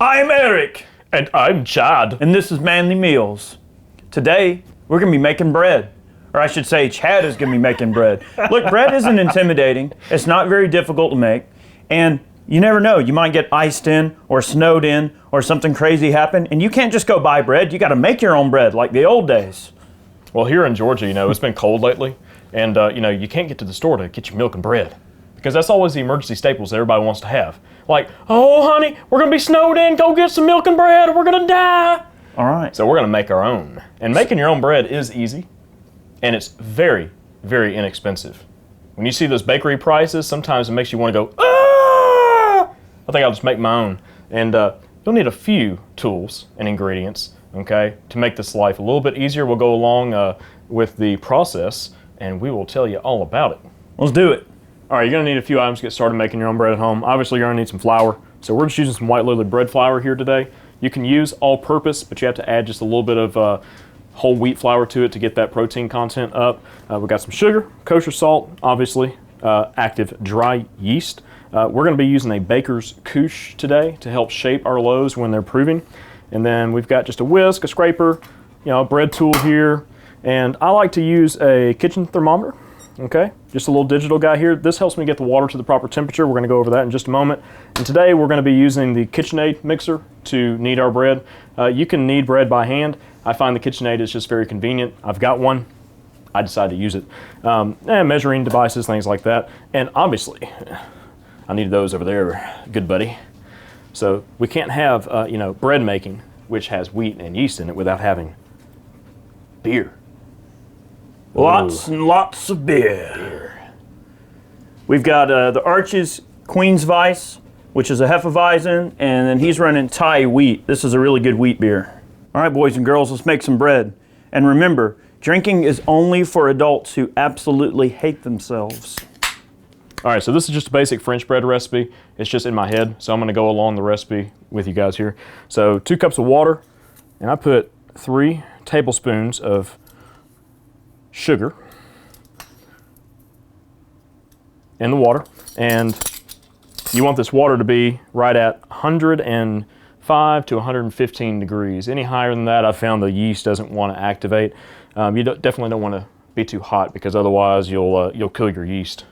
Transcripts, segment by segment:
I'm Eric. And I'm Chad. And this is Manly Meals. Today, we're gonna be making bread. Or I should say, Chad is gonna be making bread. Look, bread isn't intimidating. It's not very difficult to make. And you never know, you might get iced in or snowed in or something crazy happen. And you can't just go buy bread, you gotta make your own bread like the old days. Well, here in Georgia, it's been cold lately. And, you can't get to the store to get your milk and bread. Because that's always the emergency staples that everybody wants to have. Like, oh, honey, we're going to be snowed in. Go get some milk and bread or we're going to die. All right. So we're going to make our own. And making your own bread is easy. And it's very, very inexpensive. When you see those bakery prices, sometimes it makes you want to go, ah! I think I'll just make my own. And you'll need a few tools and ingredients, okay, to make this life a little bit easier. We'll go along with the process, and we will tell you all about it. Let's do it. All right, you're gonna need a few items to get started making your own bread at home. Obviously, you're gonna need some flour. So we're just using some White Lily bread flour here today. You can use all-purpose, but you have to add just a little bit of whole wheat flour to it to get that protein content up. We've got some sugar, kosher salt, obviously, active dry yeast. We're gonna be using a baker's couche today to help shape our loaves when they're proving. And then we've got just a whisk, a scraper, a bread tool here. And I like to use a kitchen thermometer. Okay, just a little digital guy here. This helps me get the water to the proper temperature. We're going to go over that in just a moment. And today we're going to be using the KitchenAid mixer to knead our bread. You can knead bread by hand. I find the KitchenAid is just very convenient. I've got one. I decided to use it. And measuring devices, things like that. And obviously, I needed those over there, good buddy. So we can't have, bread making, which has wheat and yeast in it, without having beer. Lots and lots of beer. We've got the Arches Queen's Weiss, which is a Hefeweizen, and then he's running Thai wheat. This is a really good wheat beer. All right, boys and girls, let's make some bread. And remember, drinking is only for adults who absolutely hate themselves. All right, so this is just a basic French bread recipe. It's just in my head, so I'm gonna go along the recipe with you guys here. So 2 cups of water, and I put 3 tablespoons of sugar in the water, and you want this water to be right at 105 to 115 degrees. Any higher than that, I've found the yeast doesn't want to activate. You definitely don't want to be too hot because otherwise you'll kill your yeast.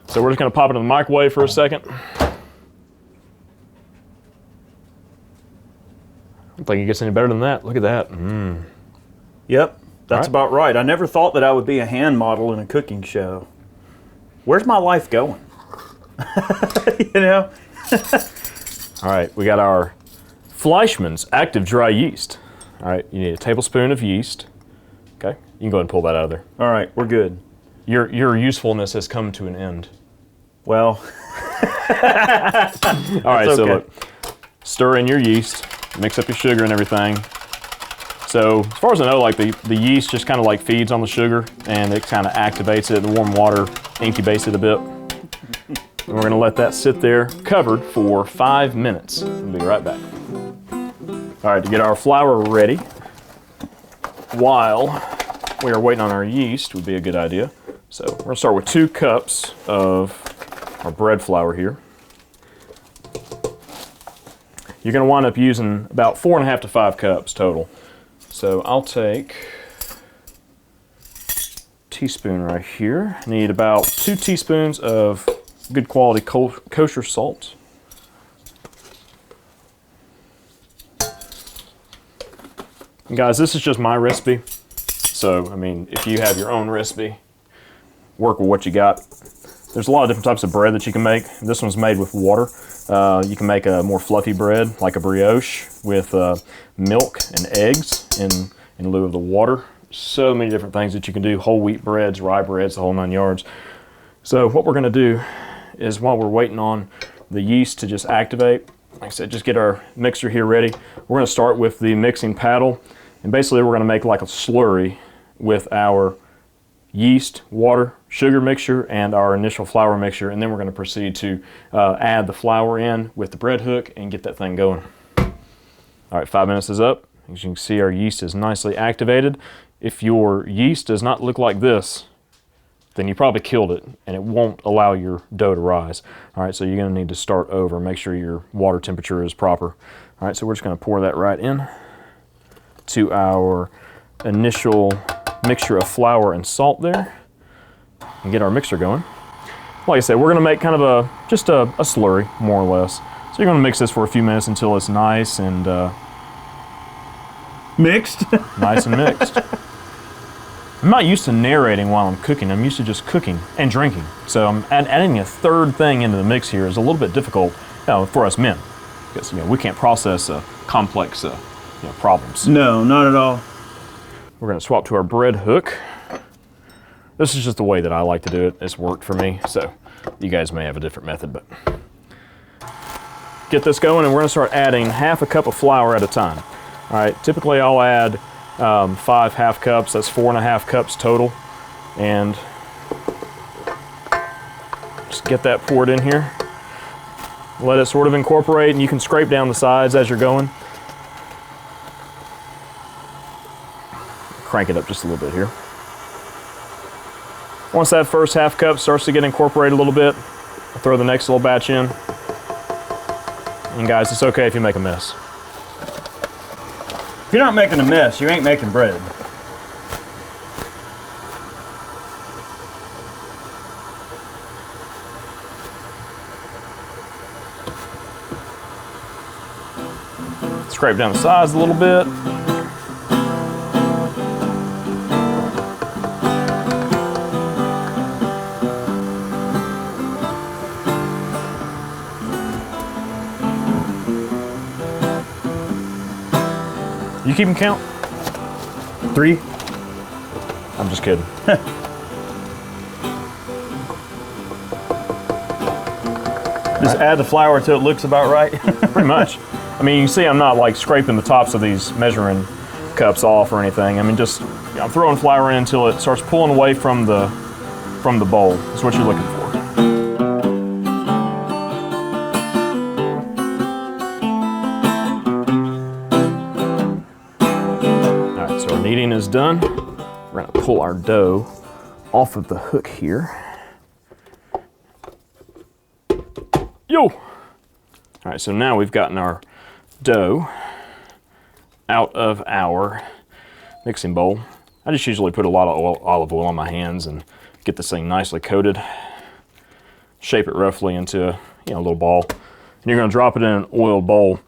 So we're just going to pop it in the microwave for a second. I don't think it gets any better than that. Look at that. Yep. That's about right. I never thought that I would be a hand model in a cooking show. Where's my life going? All right, we got our Fleischmann's active dry yeast. All right, you need a tablespoon of yeast. Okay, you can go ahead and pull that out of there. All right, we're good. Your usefulness has come to an end. Well. All right, so look, stir in your yeast, mix up your sugar and everything. So as far as I know, like the yeast just kind of like feeds on the sugar and it kind of activates it. The warm water incubates it a bit. And we're gonna let that sit there covered for 5 minutes. We'll be right back. All right, to get our flour ready, while we are waiting on our yeast would be a good idea. So we're gonna start with 2 cups of our bread flour here. You're gonna wind up using about 4.5 to 5 cups total. So I'll take a teaspoon right here. Need about 2 teaspoons of good quality kosher salt. And guys, this is just my recipe. So, I mean, if you have your own recipe, work with what you got. There's a lot of different types of bread that you can make. This one's made with water. You can make a more fluffy bread, like a brioche, with milk and eggs in lieu of the water. So many different things that you can do. Whole wheat breads, rye breads, the whole 9 yards. So what we're gonna do is while we're waiting on the yeast to just activate, like I said, just get our mixer here ready. We're gonna start with the mixing paddle. And basically we're gonna make like a slurry with our yeast, water, sugar mixture, and our initial flour mixture, and then we're going to proceed to add the flour in with the bread hook and get that thing going. All right, 5 minutes is up. As you can see, our yeast is nicely activated. If your yeast does not look like this, then you probably killed it, and it won't allow your dough to rise. All right, so you're gonna need to start over, make sure your water temperature is proper. All right, so we're just gonna pour that right in to our initial mixture of flour and salt there, and get our mixer going. Like I said, we're gonna make kind of just a slurry, more or less. So you're gonna mix this for a few minutes until it's nice and mixed. Nice and mixed. I'm not used to narrating while I'm cooking. I'm used to just cooking and drinking. So I'm adding a third thing into the mix here is a little bit difficult for us men, because we can't process complex problems. No, not at all. We're gonna swap to our bread hook. This is just the way that I like to do it. It's worked for me, so you guys may have a different method, but get this going, and we're gonna start adding half a cup of flour at a time. All right, typically I'll add 5 half cups, that's 4.5 cups total, and just get that poured in here. Let it sort of incorporate, and you can scrape down the sides as you're going. Crank it up just a little bit here. Once that first half cup starts to get incorporated a little bit, I'll throw the next little batch in. And guys, it's okay if you make a mess. If you're not making a mess, you ain't making bread. Scrape down the sides a little bit. You keeping count? 3. I'm just kidding. Just add the flour till it looks about right. Pretty much. I mean, you can see I'm not like scraping the tops of these measuring cups off or anything. I mean, just I'm throwing flour in until it starts pulling away from the bowl. That's what you're looking for. All right, so our kneading is done. We're gonna pull our dough off of the hook here. Yo! All right, so now we've gotten our dough out of our mixing bowl. I just usually put a lot of olive oil on my hands and get this thing nicely coated. Shape it roughly into a little ball. And you're gonna drop it in an oiled bowl,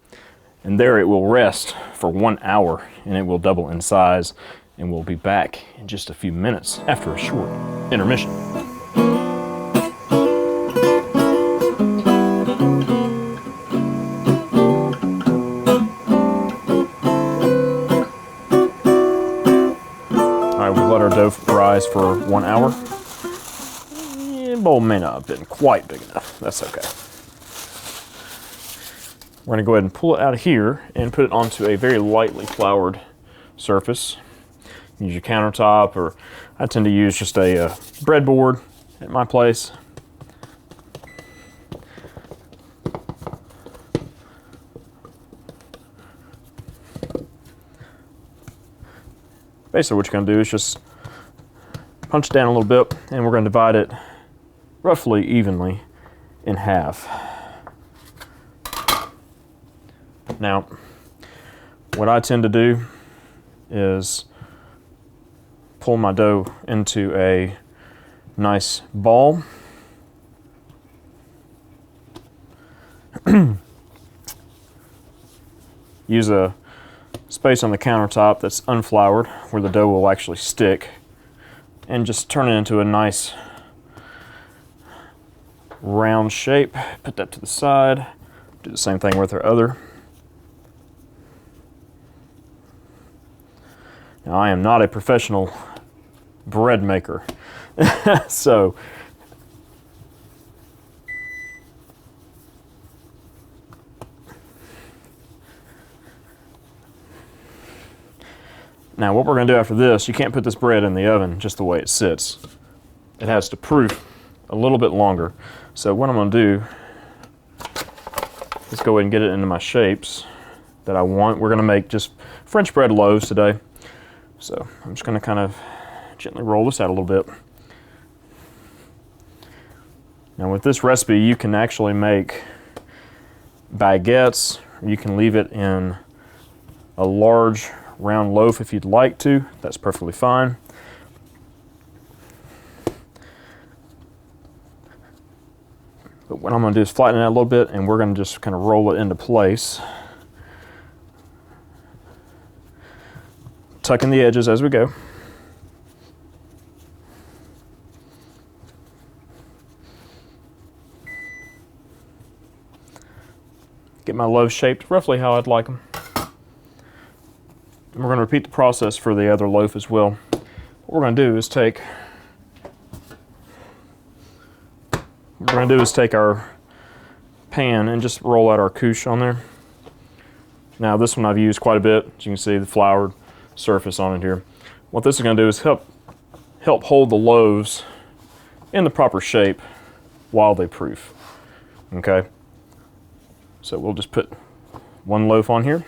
and there it will rest for 1 hour, and it will double in size. And we'll be back in just a few minutes after a short intermission. Let our dough rise for 1 hour. The bowl may not have been quite big enough. That's okay. We're going to go ahead and pull it out of here and put it onto a very lightly floured surface. Use your countertop, or I tend to use just a breadboard at my place. Basically what you're going to do is just punch it down a little bit, and we're going to divide it roughly evenly in half. Now, what I tend to do is pull my dough into a nice ball. Use a space on the countertop that's unfloured where the dough will actually stick, and just turn it into a nice round shape. Put that to the side. Do the same thing with our other. Now, I am not a professional bread maker, so now what we're going to do after this, you can't put this bread in the oven just the way it sits. It has to proof a little bit longer. So what I'm going to do is go ahead and get it into my shapes that I want. We're going to make just French bread loaves today. So I'm just going to kind of gently roll this out a little bit. Now with this recipe, you can actually make baguettes. You can leave it in a large round loaf if you'd like to. That's perfectly fine. But what I'm going to do is flatten it out a little bit, and we're going to just kind of roll it into place. Tucking the edges as we go. Get my loaves shaped roughly how I'd like them. And we're going to repeat the process for the other loaf as well. What we're going to do is take our pan and just roll out our couche on there. Now this one I've used quite a bit. As you can see, the floured surface on it here. What this is going to do is help hold the loaves in the proper shape while they proof. Okay? So we'll just put one loaf on here,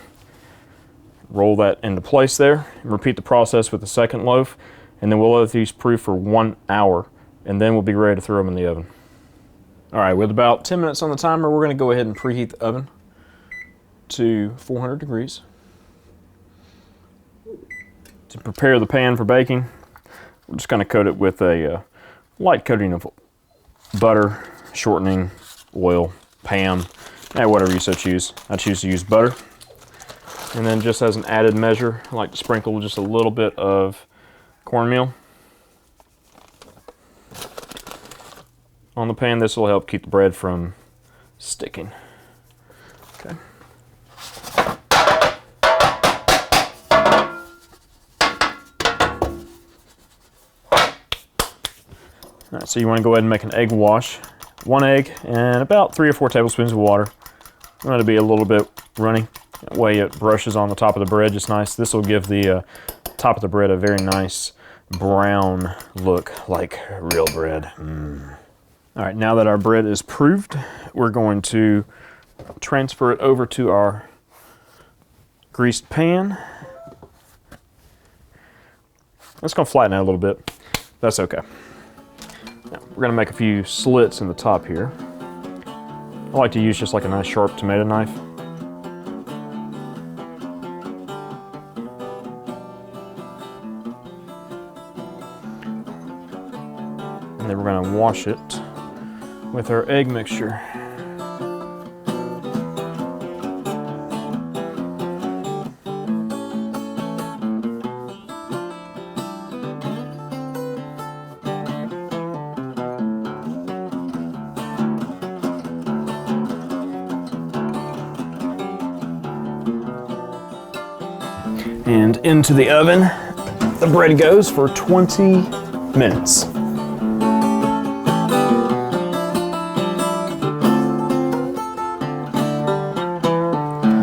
roll that into place there, and repeat the process with the second loaf, and then we'll let these proof for 1 hour, and then we'll be ready to throw them in the oven. All right, with about 10 minutes on the timer, we're going to go ahead and preheat the oven to 400 degrees. To prepare the pan for baking, we're just going to coat it with a light coating of butter, shortening, oil, Pam, whatever you so choose. I choose to use butter. And then just as an added measure, I like to sprinkle just a little bit of cornmeal on the pan. This will help keep the bread from sticking. Okay. All right, so you want to go ahead and make an egg wash. 1 egg and about 3 or 4 tablespoons of water. You want it to be a little bit runny. That way it brushes on the top of the bread just nice. This will give the top of the bread a very nice brown look, like real bread. All right, now that our bread is proofed, we're going to transfer it over to our greased pan. It's going to flatten out a little bit. That's okay. Now, we're going to make a few slits in the top here. I like to use just like a nice sharp tomato knife. And then we're going to wash it with our egg mixture. And into the oven, the bread goes for 20 minutes.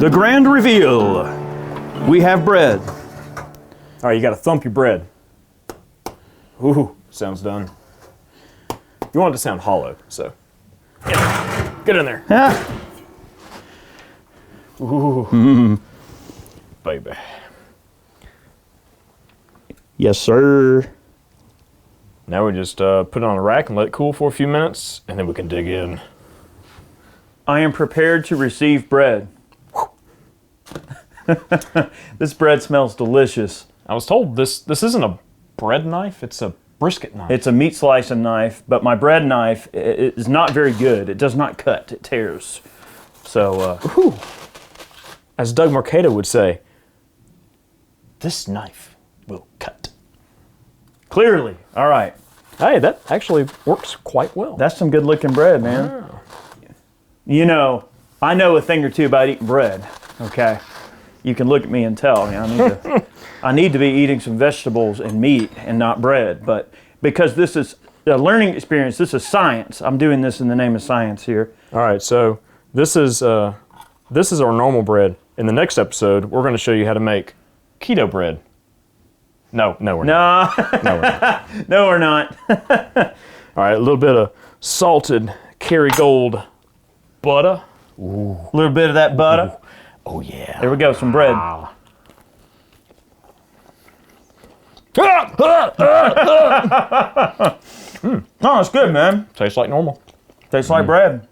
The grand reveal. We have bread. All right, you got to thump your bread. Ooh, sounds done. You want it to sound hollow, so get in there. Yeah. Ooh, baby. Yes, sir. Now we just put it on a rack and let it cool for a few minutes, and then we can dig in. I am prepared to receive bread. This bread smells delicious. I was told this isn't a bread knife, it's a brisket knife. It's a meat slicing knife, but my bread knife is not very good. It does not cut, it tears. So, as Doug Mercado would say, this knife will cut. Clearly. All right. Hey, that actually works quite well. That's some good looking bread, man. Wow. You know, I know a thing or two about eating bread, okay? You can look at me and tell. I need to be eating some vegetables and meat and not bread. But because this is a learning experience, this is science. I'm doing this in the name of science here. All right, so this is our normal bread. In the next episode, we're going to show you how to make keto bread. No, we're not. No, we're not. No, we're not. All right, a little bit of salted Kerrygold butter. Ooh. A little bit of that butter. Ooh. Oh, yeah. There we go, some bread. Oh, it's good, man. tastes like normal. Tastes like bread.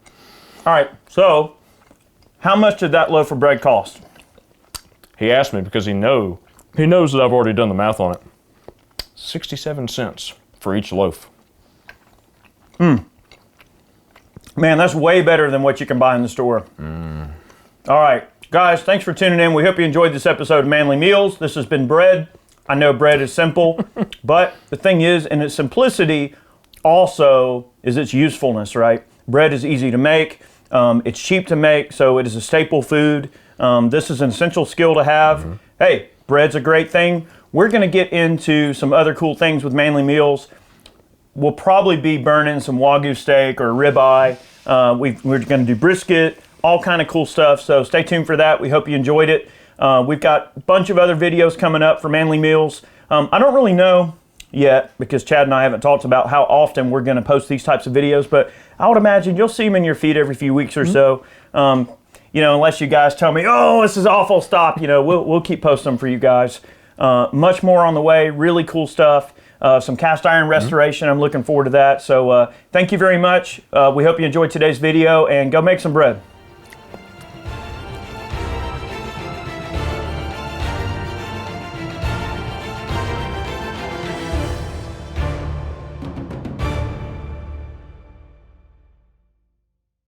All right, so how much did that loaf of bread cost? He asked me because he knows that I've already done the math on it. 67 cents for each loaf. Man, that's way better than what you can buy in the store. All right, guys, thanks for tuning in. We hope you enjoyed this episode of Manly Meals. This has been bread. I know bread is simple, but the thing is, in its simplicity, also is its usefulness, right? Bread is easy to make. It's cheap to make, so it is a staple food. This is an essential skill to have. Hey, bread's a great thing. We're going to get into some other cool things with Manly Meals. We'll probably be burning some Wagyu steak or ribeye. We're going to do brisket, all kind of cool stuff. So stay tuned for that. We hope you enjoyed it. We've got a bunch of other videos coming up for Manly Meals. I don't really know yet because Chad and I haven't talked about how often we're going to post these types of videos, but I would imagine you'll see them in your feed every few weeks or so. Unless you guys tell me, oh, this is awful, stop. We'll keep posting them for you guys. Much more on the way, really cool stuff. Some cast iron restoration. I'm looking forward to that. So thank you very much. We hope you enjoyed today's video, and go make some bread.